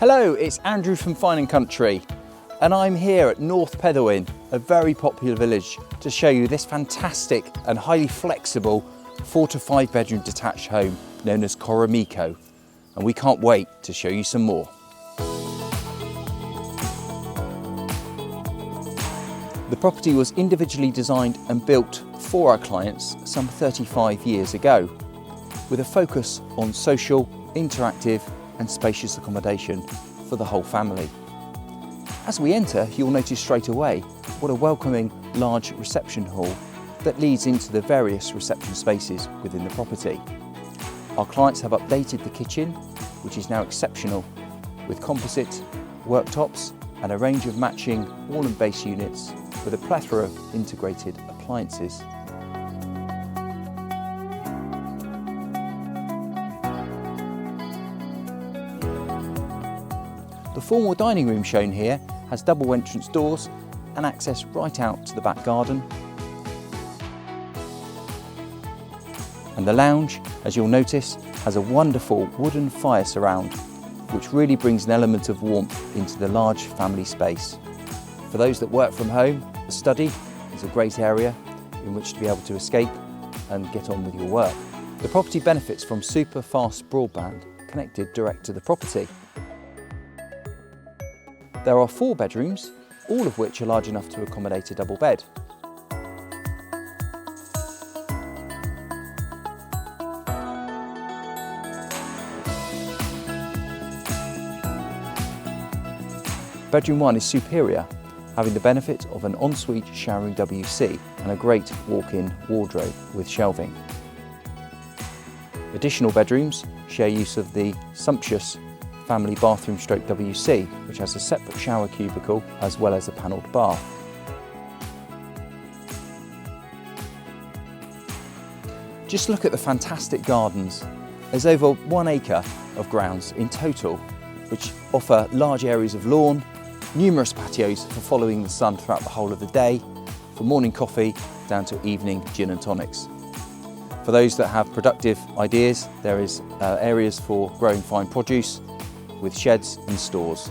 Hello, it's Andrew from Fine & Country, and I'm here at North Petherwin, a very popular village, to show you this fantastic and highly flexible 4 to 5 bedroom detached home known as Koromiko, and we can't wait to show you some more. The property was individually designed and built for our clients some 35 years ago, with a focus on social, interactive and spacious accommodation for the whole family. As we enter, you'll notice straight away what a welcoming large reception hall that leads into the various reception spaces within the property. Our clients have updated the kitchen, which is now exceptional, with composite worktops and a range of matching wall and base units with a plethora of integrated appliances. The formal dining room shown here has double entrance doors and access right out to the back garden. And the lounge, as you'll notice, has a wonderful wooden fire surround, which really brings an element of warmth into the large family space. For those that work from home, the study is a great area in which to be able to escape and get on with your work. The property benefits from super fast broadband connected direct to the property. There are 4 bedrooms, all of which are large enough to accommodate a double bed. Bedroom 1 is superior, having the benefit of an ensuite showering WC and a great walk-in wardrobe with shelving. Additional bedrooms share use of the sumptuous family bathroom stroke WC, which has a separate shower cubicle as well as a panelled bath. Just look at the fantastic gardens. There's over 1 acre of grounds in total, which offer large areas of lawn, numerous patios for following the sun throughout the whole of the day, from morning coffee down to evening gin and tonics. For those that have productive ideas, there is areas for growing fine produce, with sheds and stores,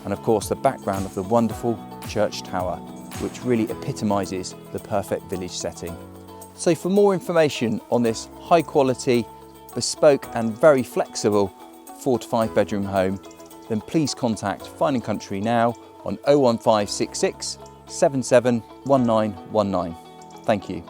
and of course the background of the wonderful church tower, which really epitomises the perfect village setting. So for more information on this high quality, bespoke and very flexible 4 to 5 bedroom home, then please contact Fine & Country now on 01566 771919. Thank you.